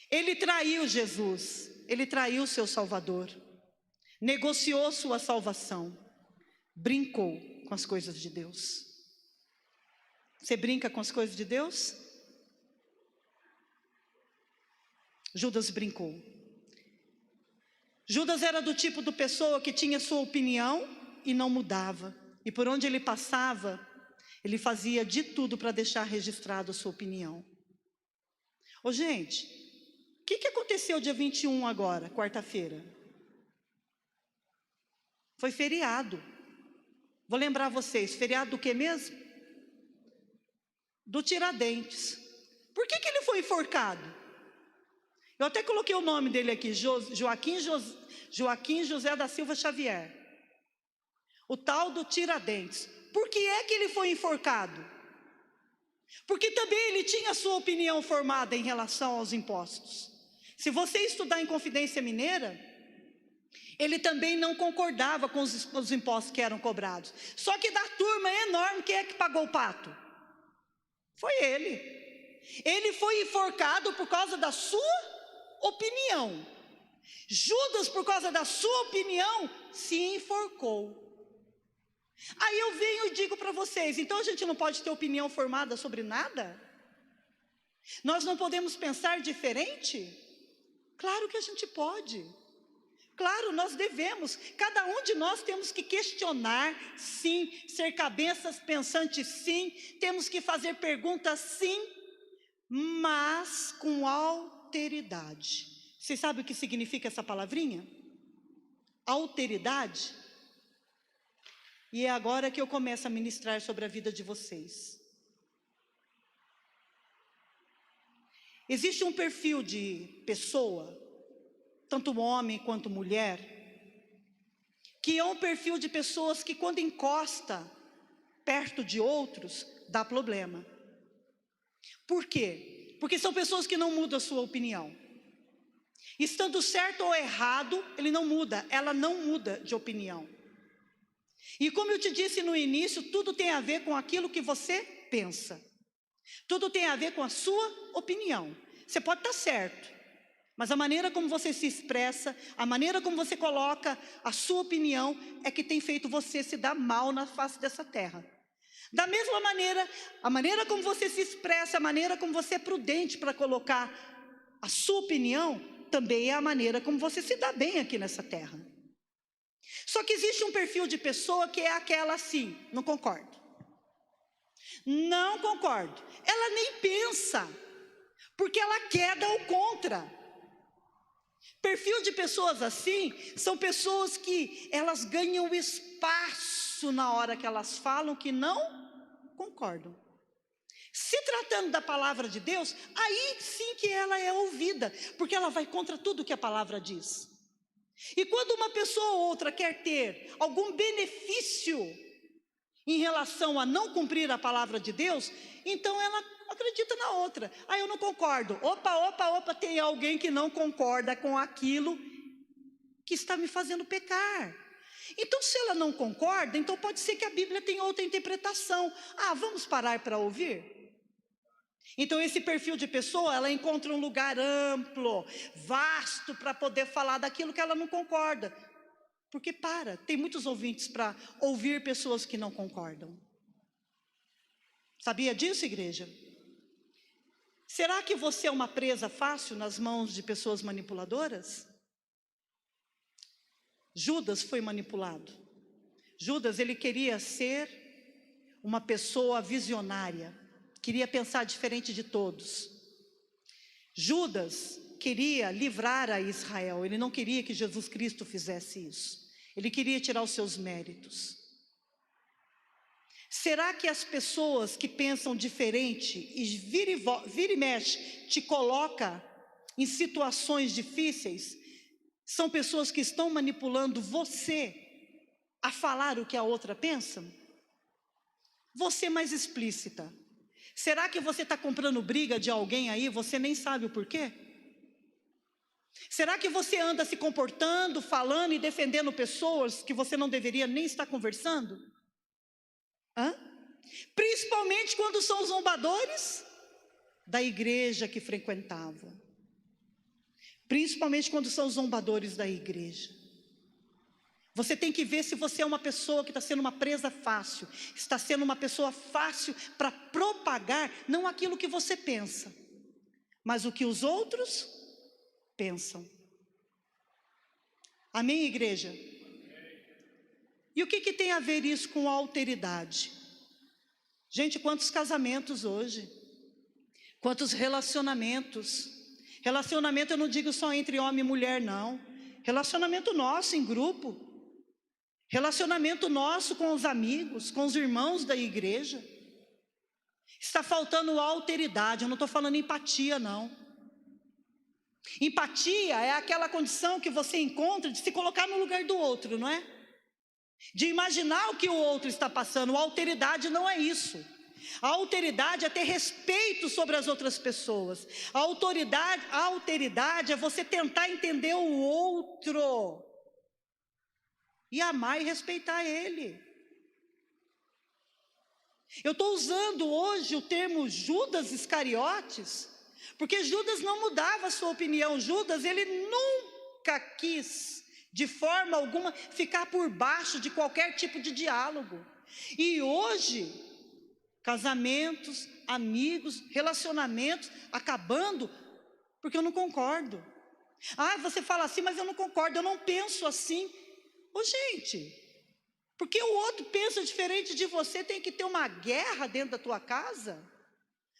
[SPEAKER 1] Ele traiu Jesus. Ele traiu o seu Salvador. Negociou sua salvação. Brincou com as coisas de Deus. Você brinca com as coisas de Deus? Judas brincou. Judas era do tipo de pessoa que tinha sua opinião e não mudava. E por onde ele passava, ele fazia de tudo para deixar registrado a sua opinião. Gente, que aconteceu dia 21 agora, quarta-feira? Foi feriado. Vou lembrar vocês, feriado do que mesmo? Do Tiradentes. Por que ele foi enforcado? Eu até coloquei o nome dele aqui, Joaquim José da Silva Xavier. O tal do Tiradentes. Por que é que ele foi enforcado? Porque também ele tinha a sua opinião formada em relação aos impostos. Se você estudar em Confidência Mineira, ele também não concordava com os impostos que eram cobrados. Só que da turma enorme, quem é que pagou o pato? Foi ele. Ele foi enforcado por causa da sua opinião. Judas, por causa da sua opinião, se enforcou. Aí eu venho e digo para vocês, então a gente não pode ter opinião formada sobre nada? Nós não podemos pensar diferente? Claro que a gente pode. Claro, nós devemos. Cada um de nós temos que questionar, sim. Ser cabeças pensantes, sim. Temos que fazer perguntas, sim. Mas com alteridade. Vocês sabem o que significa essa palavrinha? Alteridade. E é agora que eu começo a ministrar sobre a vida de vocês. Existe um perfil de pessoa, tanto homem quanto mulher, que é um perfil de pessoas que quando encosta perto de outros, dá problema. Por quê? Porque são pessoas que não mudam a sua opinião. Estando certo ou errado, ele não muda, ela não muda de opinião. E como eu te disse no início, tudo tem a ver com aquilo que você pensa. Tudo tem a ver com a sua opinião. Você pode estar certo, mas a maneira como você se expressa, a maneira como você coloca a sua opinião é que tem feito você se dar mal na face dessa terra. Da mesma maneira, a maneira como você se expressa, a maneira como você é prudente para colocar a sua opinião, também é a maneira como você se dá bem aqui nessa terra. Só que existe um perfil de pessoa que é aquela assim, não concordo. Não concordo. Ela nem pensa, porque ela quer dar o contra. Perfil de pessoas assim, são pessoas que elas ganham espaço na hora que elas falam que não concordam. Se tratando da palavra de Deus, aí sim que ela é ouvida, porque ela vai contra tudo que a palavra diz. E quando uma pessoa ou outra quer ter algum benefício em relação a não cumprir a palavra de Deus, então ela acredita na outra. Ah, eu não concordo. Opa, tem alguém que não concorda com aquilo que está me fazendo pecar. Então, se ela não concorda, então pode ser que a Bíblia tenha outra interpretação. Ah, vamos parar para ouvir? Então esse perfil de pessoa, ela encontra um lugar amplo, vasto, para poder falar daquilo que ela não concorda. Porque tem muitos ouvintes para ouvir pessoas que não concordam. Sabia disso, igreja? Será que você é uma presa fácil nas mãos de pessoas manipuladoras? Judas foi manipulado. Judas, ele queria ser uma pessoa visionária. Queria pensar diferente de todos. Judas queria livrar a Israel. Ele não queria que Jesus Cristo fizesse isso. Ele queria tirar os seus méritos. Será que as pessoas que pensam diferente e vira e mexe te coloca em situações difíceis, são pessoas que estão manipulando você a falar o que a outra pensa? Você mais explícita. Será que você está comprando briga de alguém aí, você nem sabe o porquê? Será que você anda se comportando, falando e defendendo pessoas que você não deveria nem estar conversando? Principalmente quando são zombadores da igreja que frequentava. Principalmente quando são zombadores da igreja. Você tem que ver se você é uma pessoa que está sendo uma presa fácil, está sendo uma pessoa fácil para propagar, não aquilo que você pensa, mas o que os outros pensam. Amém, igreja? E o que tem a ver isso com alteridade? Gente, quantos casamentos hoje, quantos relacionamentos Relacionamento eu não digo só entre homem e mulher, não. Relacionamento nosso em grupo. Relacionamento nosso com os amigos, com os irmãos da igreja. Está faltando alteridade, eu não estou falando empatia, não. Empatia é aquela condição que você encontra de se colocar no lugar do outro, não é? De imaginar o que o outro está passando. A alteridade não é isso. A alteridade é ter respeito sobre as outras pessoas. A alteridade é você tentar entender o outro e amar e respeitar ele. Eu estou usando hoje o termo Judas Iscariotes, porque Judas não mudava a sua opinião. Judas, ele nunca quis, de forma alguma, ficar por baixo de qualquer tipo de diálogo. E hoje, casamentos, amigos, relacionamentos acabando porque eu não concordo. Ah, você fala assim, mas eu não concordo, eu não penso assim. Ô gente, porque o outro pensa diferente de você, tem que ter uma guerra dentro da tua casa?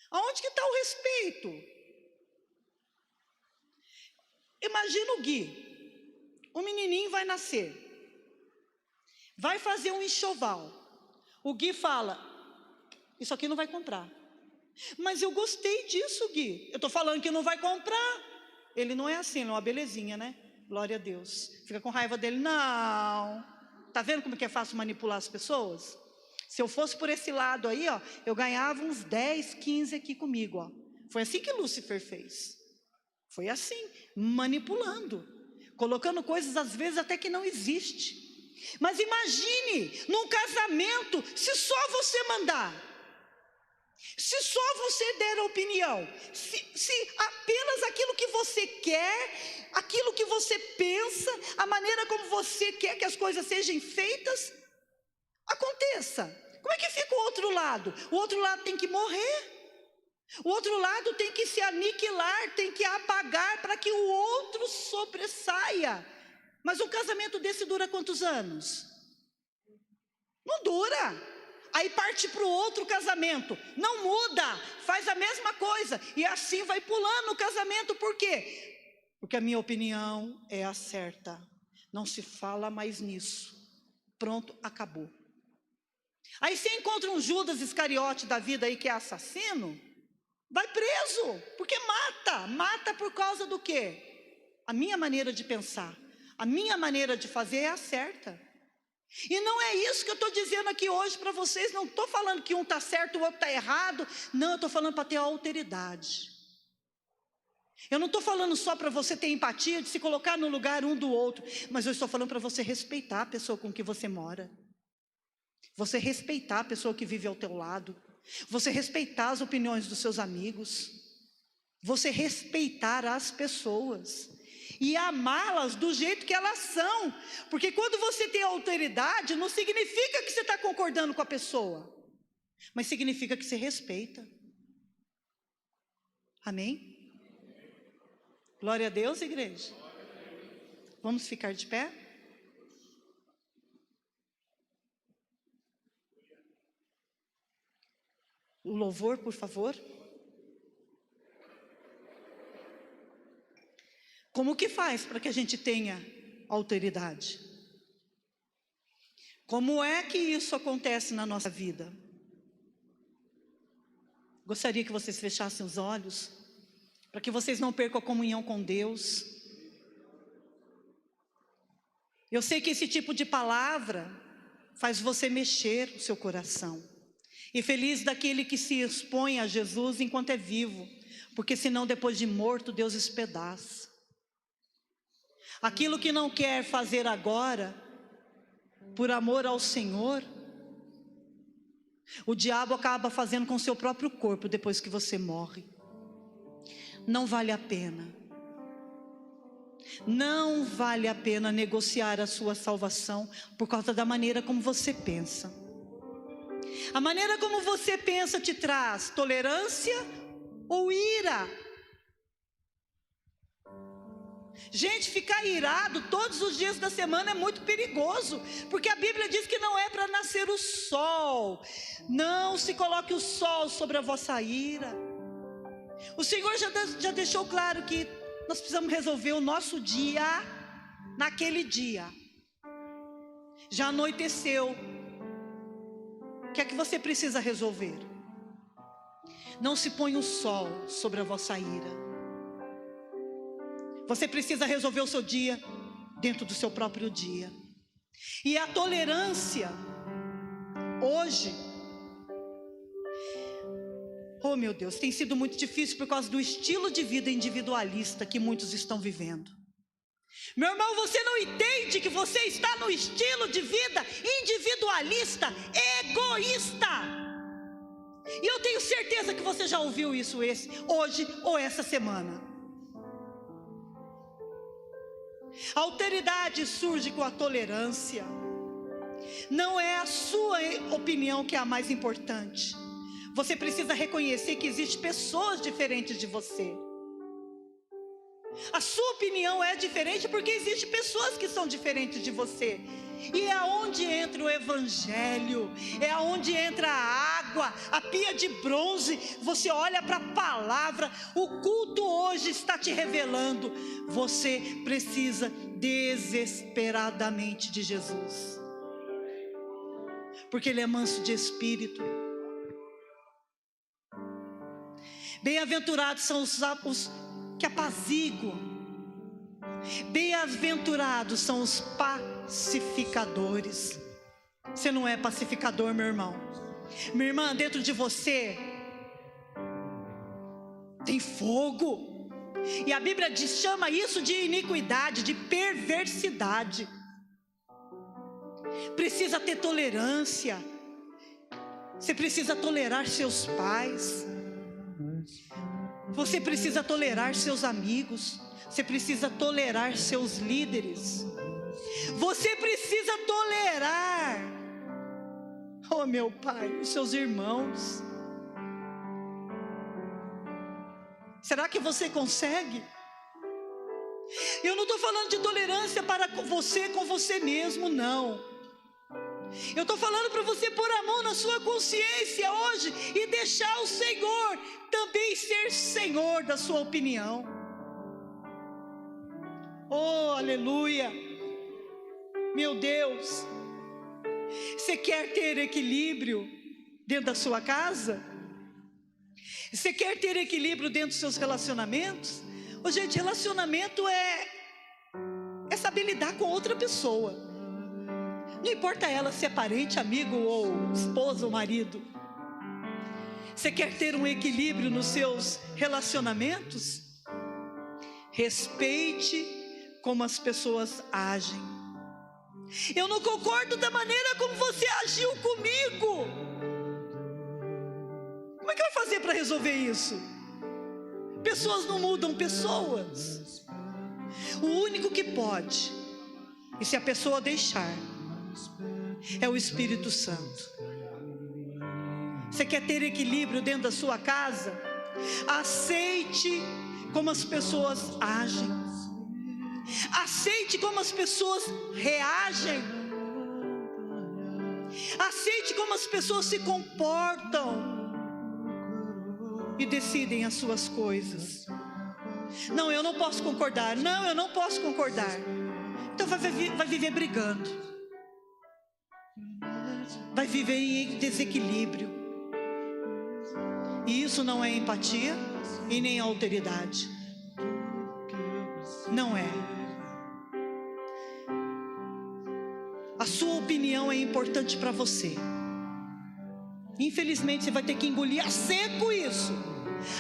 [SPEAKER 1] Aonde que está o respeito? Imagina o Gui, o menininho vai nascer, vai fazer um enxoval. O Gui fala, isso aqui não vai comprar. Mas eu gostei disso, Gui. Eu estou falando que não vai comprar. Ele não é assim, não é uma belezinha, né? Glória a Deus. Fica com raiva dele. Não. Tá vendo como que é fácil manipular as pessoas? Se eu fosse por esse lado aí, ó, eu ganhava uns 10, 15 aqui comigo, ó. Foi assim que Lúcifer fez. Foi assim, manipulando, colocando coisas às vezes até que não existe. Mas imagine num casamento, se só você mandar, se só você der a opinião, se apenas aquilo que você quer, aquilo que você pensa, a maneira como você quer que as coisas sejam feitas, aconteça. Como é que fica o outro lado? O outro lado tem que morrer. O outro lado tem que se aniquilar, tem que apagar para que o outro sobressaia. Mas um casamento desse dura quantos anos? Não dura. Aí parte para o outro casamento, não muda, faz a mesma coisa, e assim vai pulando o casamento. Por quê? Porque a minha opinião é a certa, não se fala mais nisso, pronto, acabou. Aí você encontra um Judas Iscariote da vida aí que é assassino, vai preso, porque mata por causa do quê? A minha maneira de pensar, a minha maneira de fazer é a certa. E não é isso que eu estou dizendo aqui hoje para vocês, não estou falando que um está certo, o outro está errado, não, eu estou falando para ter alteridade. Eu não estou falando só para você ter empatia, de se colocar no lugar um do outro, mas eu estou falando para você respeitar a pessoa com que você mora, você respeitar a pessoa que vive ao teu lado, você respeitar as opiniões dos seus amigos, você respeitar as pessoas e amá-las do jeito que elas são, porque quando você tem autoridade, não significa que você está concordando com a pessoa, mas significa que você respeita. Amém? Glória a Deus, igreja. Vamos ficar de pé? O louvor, por favor. Como que faz para que a gente tenha autoridade? Como é que isso acontece na nossa vida? Gostaria que vocês fechassem os olhos, para que vocês não percam a comunhão com Deus. Eu sei que esse tipo de palavra faz você mexer o seu coração. E feliz daquele que se expõe a Jesus enquanto é vivo, porque senão depois de morto Deus espedaça. Aquilo que não quer fazer agora, por amor ao Senhor, o diabo acaba fazendo com o seu próprio corpo depois que você morre. Não vale a pena. Não vale a pena negociar a sua salvação por causa da maneira como você pensa. A maneira como você pensa te traz tolerância ou ira. Gente, ficar irado todos os dias da semana é muito perigoso, porque a Bíblia diz que não é para nascer o sol. Não se coloque o sol sobre a vossa ira. O Senhor já deixou claro que nós precisamos resolver o nosso dia naquele dia. Já anoiteceu. O que é que você precisa resolver? Não se põe o sol sobre a vossa ira. Você precisa resolver o seu dia dentro do seu próprio dia. E a tolerância, hoje, oh meu Deus, tem sido muito difícil por causa do estilo de vida individualista que muitos estão vivendo. Meu irmão, você não entende que você está no estilo de vida individualista, egoísta. E eu tenho certeza que você já ouviu isso hoje ou essa semana. A alteridade surge com a tolerância. Não é a sua opinião que é a mais importante. Você precisa reconhecer que existem pessoas diferentes de você. A sua opinião é diferente porque existem pessoas que são diferentes de você. E é onde entra o evangelho, é onde entra a água, a pia de bronze. Você olha para a palavra, o culto hoje está te revelando. Você precisa desesperadamente de Jesus, porque Ele é manso de espírito. Bem-aventurados são os que apaziguam. Bem-aventurados são os pacificadores. Você não é pacificador, meu irmão. Minha irmã, dentro de você tem fogo. E a Bíblia chama isso de iniquidade, de perversidade. Precisa ter tolerância. Você precisa tolerar seus pais. Você precisa tolerar seus amigos. Você precisa tolerar seus líderes. Você precisa tolerar, oh meu Pai, os seus irmãos. Será que você consegue? Eu não estou falando de tolerância para você com você mesmo, não. Eu estou falando para você pôr a mão na sua consciência hoje e deixar o Senhor também ser Senhor da sua opinião. Oh, aleluia. Meu Deus. Você quer ter equilíbrio dentro da sua casa? Você quer ter equilíbrio dentro dos seus relacionamentos? Oh, gente, relacionamento é saber lidar com outra pessoa. Não importa ela se é parente, amigo ou esposa ou marido. Você quer ter um equilíbrio nos seus relacionamentos? Respeite como as pessoas agem. Eu não concordo da maneira como você agiu comigo. Como é que vai fazer para resolver isso? Pessoas não mudam pessoas. O único que pode, e se a pessoa deixar, é o Espírito Santo. Você quer ter equilíbrio dentro da sua casa? Aceite como as pessoas agem. Aceite como as pessoas reagem. Aceite como as pessoas se comportam e decidem as suas coisas. Não, eu não posso concordar. Não, eu não posso concordar. Então vai viver brigando. Vai viver em desequilíbrio. E isso não é empatia e nem alteridade. Não é. A sua opinião é importante para você. Infelizmente você vai ter que engolir a seco isso.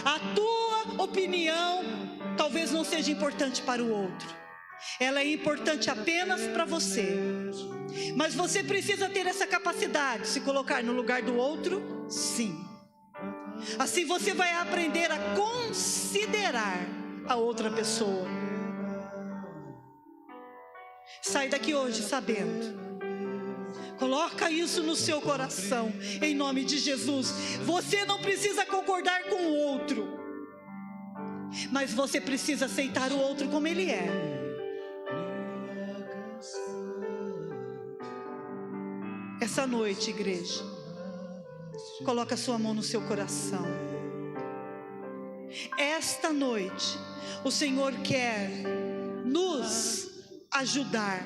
[SPEAKER 1] A tua opinião talvez não seja importante para o outro. Ela é importante apenas para você. Mas você precisa ter essa capacidade de se colocar no lugar do outro, sim. Assim você vai aprender a considerar a outra pessoa. Sai daqui hoje sabendo. Coloca isso no seu coração, em nome de Jesus. Você não precisa concordar com o outro, mas você precisa aceitar o outro como ele é. Essa noite, igreja, coloca a sua mão no seu coração. esta noite o Senhor quer nos ajudar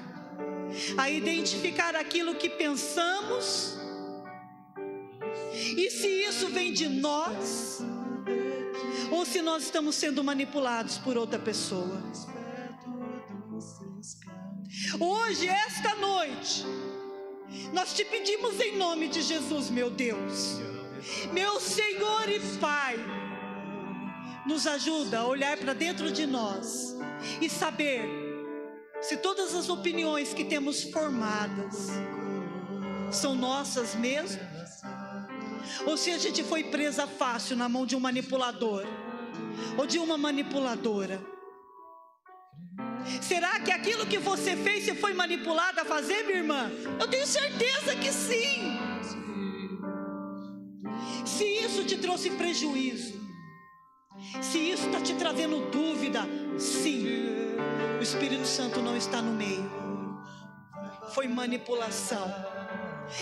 [SPEAKER 1] a identificar aquilo que pensamos e se isso vem de nós ou se nós estamos sendo manipulados por outra pessoa. Hoje, esta noite, nós te pedimos em nome de Jesus, meu Deus, meu Senhor e Pai, nos ajuda a olhar para dentro de nós e saber se todas as opiniões que temos formadas são nossas mesmo, ou se a gente foi presa fácil na mão de um manipulador ou de uma manipuladora. Será que aquilo que você fez, você foi manipulada a fazer, minha irmã? Eu tenho certeza que sim. Se isso te trouxe prejuízo, se isso está te trazendo dúvida, sim, o Espírito Santo não está no meio. Foi manipulação.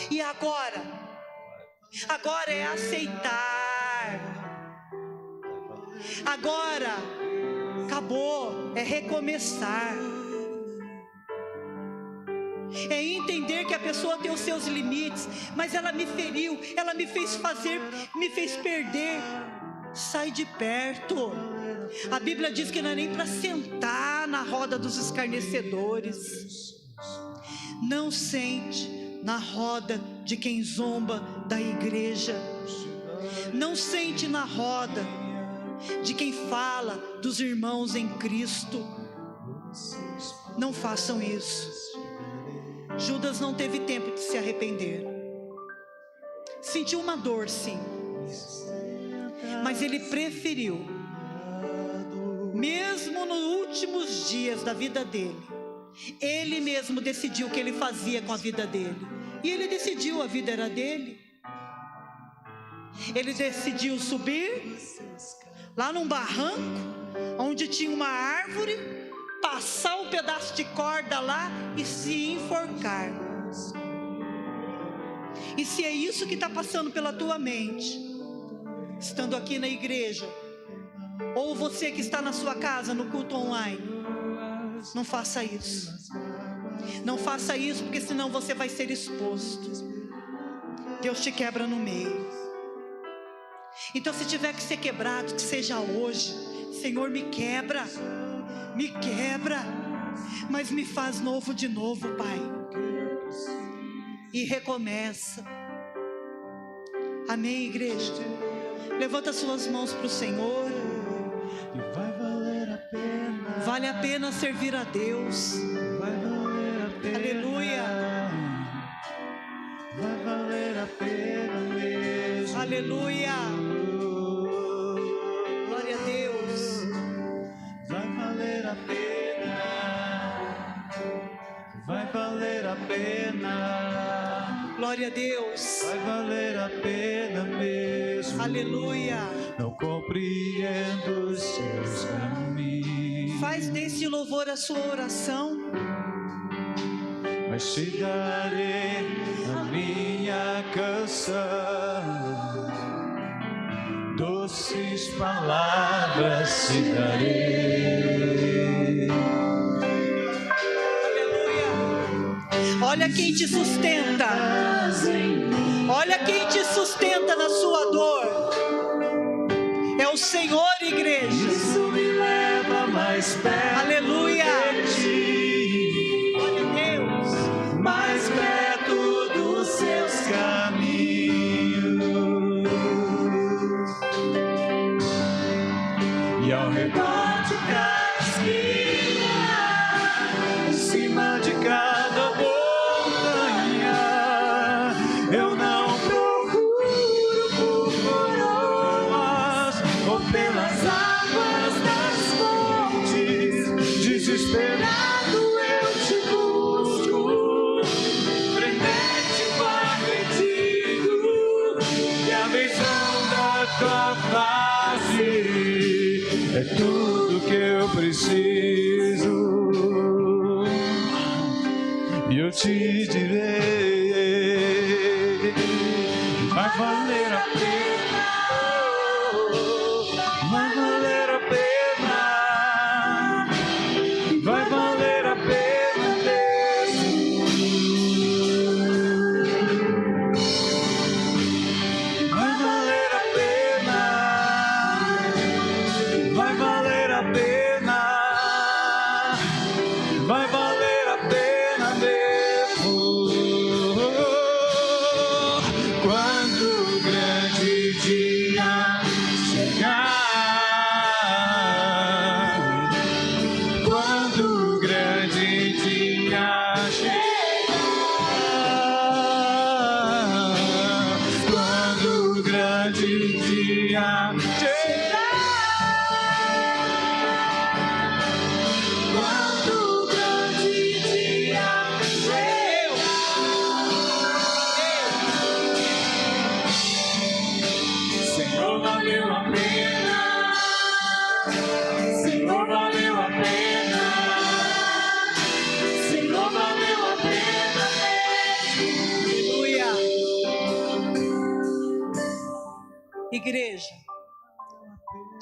[SPEAKER 1] E agora é aceitar. Agora acabou, é recomeçar. É entender que a pessoa tem os seus limites, mas ela me feriu, ela me fez fazer, me fez perder. Sai de perto. A Bíblia diz que não é nem para sentar na roda dos escarnecedores. Não sente na roda de quem zomba da igreja. Não sente na roda de quem fala dos irmãos em Cristo. Não façam isso. Judas não teve tempo de se arrepender. Sentiu uma dor, sim, mas ele preferiu, mesmo nos últimos dias da vida dele, ele mesmo decidiu o que ele fazia com a vida dele. E ele decidiu, a vida era dele. Ele decidiu subir lá num barranco onde tinha uma árvore, passar um pedaço de corda lá e se enforcar. E se é isso que está passando pela tua mente, estando aqui na igreja, ou você que está na sua casa no culto online, não faça isso. Não faça isso, porque senão você vai ser exposto. Deus te quebra no meio. Então, se tiver que ser quebrado, que seja hoje. Senhor, me quebra, mas me faz novo de novo, Pai. E recomeça. Amém, igreja? Levanta suas mãos para o Senhor. Vale a pena servir a Deus. Aleluia.
[SPEAKER 2] Vai valer a pena mesmo.
[SPEAKER 1] Aleluia. Glória a Deus.
[SPEAKER 2] Vai valer a pena. Vai valer a pena.
[SPEAKER 1] Glória a Deus.
[SPEAKER 2] Vai valer a pena mesmo.
[SPEAKER 1] Aleluia.
[SPEAKER 2] Não compreendo os seus caminhos.
[SPEAKER 1] Faz desse louvor a sua oração.
[SPEAKER 2] Mas te darei a minha canção, doces palavras te darei.
[SPEAKER 1] Aleluia. Olha quem te sustenta. Olha quem te sustenta na sua dor. É o Senhor, igreja.
[SPEAKER 2] Isso me leva mais perto.
[SPEAKER 1] Aleluia.
[SPEAKER 2] Mais perto dos seus caminhos, e ao redor de cada esquina, em cima de cada montanha, eu não procuro por coroas ou pelas águas das fontes, desesperado eu te busco. Tua face é tudo que eu preciso, e eu te direi, vai valer a pena, vai valer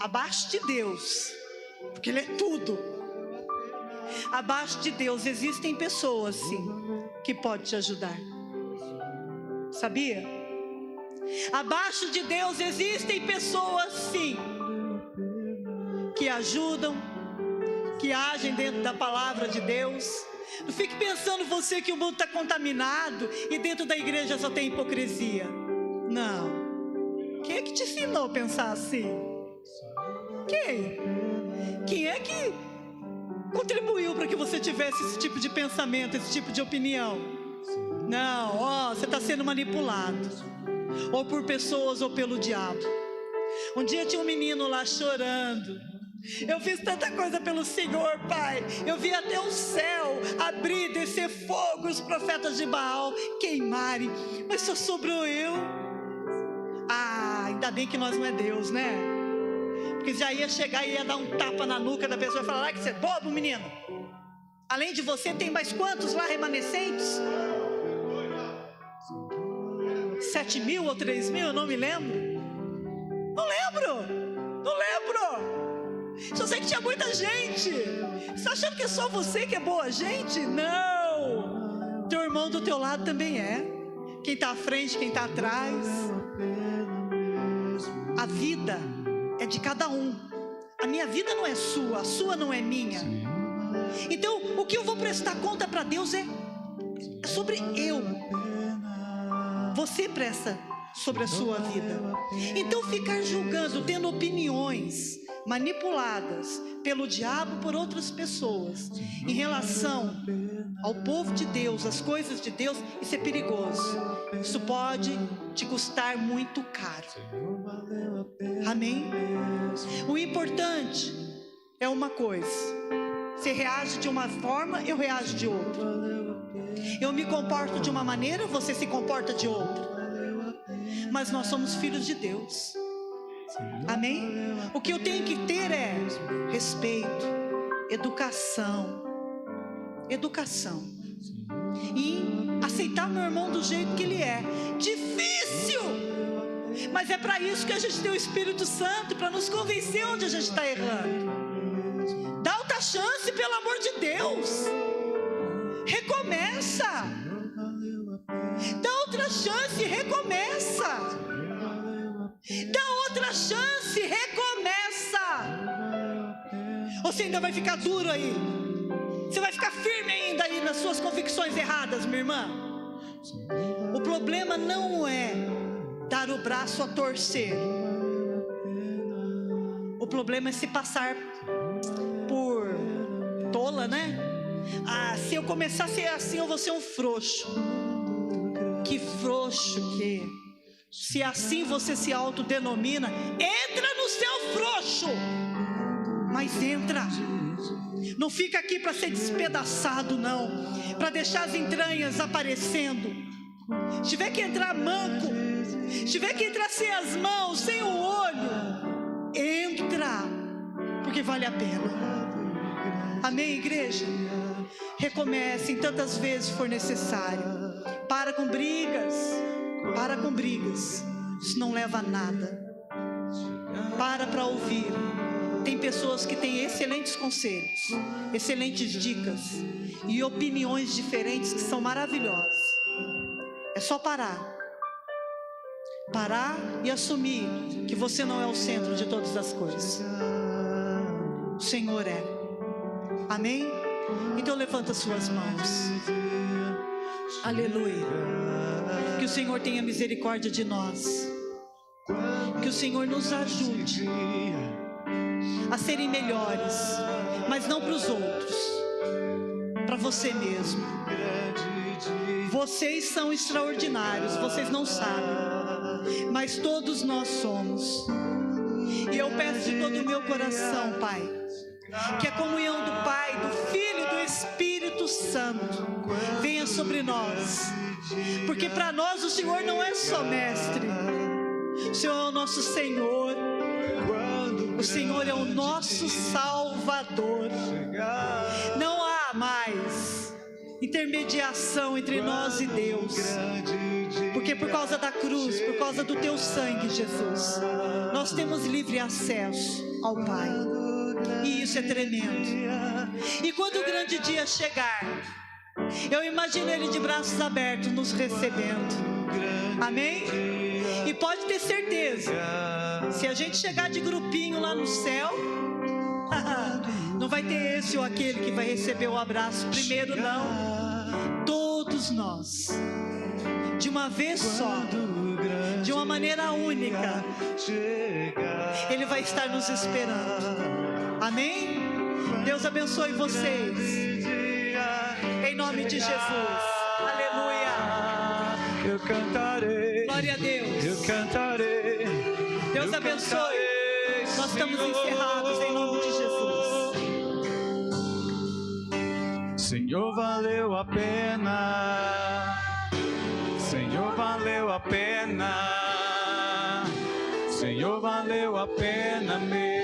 [SPEAKER 1] abaixo de Deus, porque Ele é tudo. Abaixo de Deus existem pessoas, sim, que podem te ajudar. Sabia? Abaixo de Deus existem pessoas, sim, que ajudam, que agem dentro da palavra de Deus. Não fique pensando você que o mundo está contaminado e dentro da igreja só tem hipocrisia. Não. Quem é que te ensinou a pensar assim? Quem? Quem é que contribuiu para que você tivesse esse tipo de pensamento, esse tipo de opinião? Não, você está sendo manipulado, ou por pessoas ou pelo diabo. Um dia tinha um menino lá chorando. Eu fiz tanta coisa pelo Senhor, Pai. Eu vi até o céu abrir, descer fogo, os profetas de Baal queimarem, mas só sobrou eu. Ainda bem que nós não é Deus, né? Porque já ia chegar e ia dar um tapa na nuca da pessoa e falar: que você é bobo, menino. Além de você, tem mais quantos lá remanescentes? 7.000 ou 3.000, eu não me lembro. Não lembro. Só sei que tinha muita gente. Você está achando que é só você que é boa gente? Não. Teu irmão do teu lado também é. Quem está à frente, quem está atrás. A vida é de cada um. A minha vida não é sua, a sua não é minha. Então, o que eu vou prestar conta para Deus é sobre eu. Você presta sobre a sua vida. Então, ficar julgando, tendo opiniões manipuladas pelo diabo, por outras pessoas, em relação ao povo de Deus, às coisas de Deus, isso é perigoso. Isso pode te custar muito caro. Amém? O importante é uma coisa: você reage de uma forma, eu reajo de outra. Eu me comporto de uma maneira, você se comporta de outra. Mas nós somos filhos de Deus. Amém? O que eu tenho que ter é respeito, educação. E aceitar meu irmão do jeito que ele é. Difícil! Mas é para isso que a gente tem o Espírito Santo, para nos convencer onde a gente está errando. Dá outra chance, pelo amor de Deus. Recomeça. Dá outra chance, recomeça. Dá outra chance, recomeça. Ou você ainda vai ficar duro aí? Você vai ficar firme ainda aí nas suas convicções erradas, minha irmã? O problema não é dar o braço a torcer. O problema é se passar por tola, né? Se eu começar a ser assim, eu vou ser um frouxo. Que frouxo que... Se assim você se autodenomina, entra no seu frouxo. Mas entra. Não fica aqui para ser despedaçado, não. Para deixar as entranhas aparecendo. Se tiver que entrar manco, se tiver que entrar sem as mãos, sem o olho, entra, porque vale a pena. Amém, igreja? Recomecem tantas vezes for necessário. Para com brigas. Isso não leva a nada. Para ouvir. Tem pessoas que têm excelentes conselhos, excelentes dicas e opiniões diferentes que são maravilhosas. É só parar e assumir que você não é o centro de todas as coisas. O Senhor é. Amém? Então levanta suas mãos. Aleluia. Que o Senhor tenha misericórdia de nós. Que o Senhor nos ajude a serem melhores, mas não para os outros, para você mesmo. Vocês são extraordinários, vocês não sabem, mas todos nós somos. E eu peço de todo o meu coração, Pai, que a comunhão do Pai, do Filho e do Espírito Santo venha sobre nós, porque para nós o Senhor não é só mestre, o Senhor é o nosso Senhor. O Senhor é o nosso Salvador. Não há mais intermediação entre nós e Deus. Porque por causa da cruz, por causa do teu sangue, Jesus, nós temos livre acesso ao Pai. E isso é tremendo. E quando o grande dia chegar, eu imagino Ele de braços abertos nos recebendo. Amém? E pode ter certeza, se a gente chegar de grupinho lá no céu, não vai ter esse ou aquele que vai receber o abraço primeiro, não. Todos nós, de uma vez só, de uma maneira única, Ele vai estar nos esperando. Amém? Deus abençoe vocês, em nome de Jesus. Aleluia.
[SPEAKER 2] Eu cantarei.
[SPEAKER 1] Glória a Deus.
[SPEAKER 2] Eu cantarei.
[SPEAKER 1] Deus abençoe. Nós estamos encerrados em nome de Jesus.
[SPEAKER 2] Senhor, valeu a pena. Senhor, valeu a pena. Senhor, valeu a pena mesmo.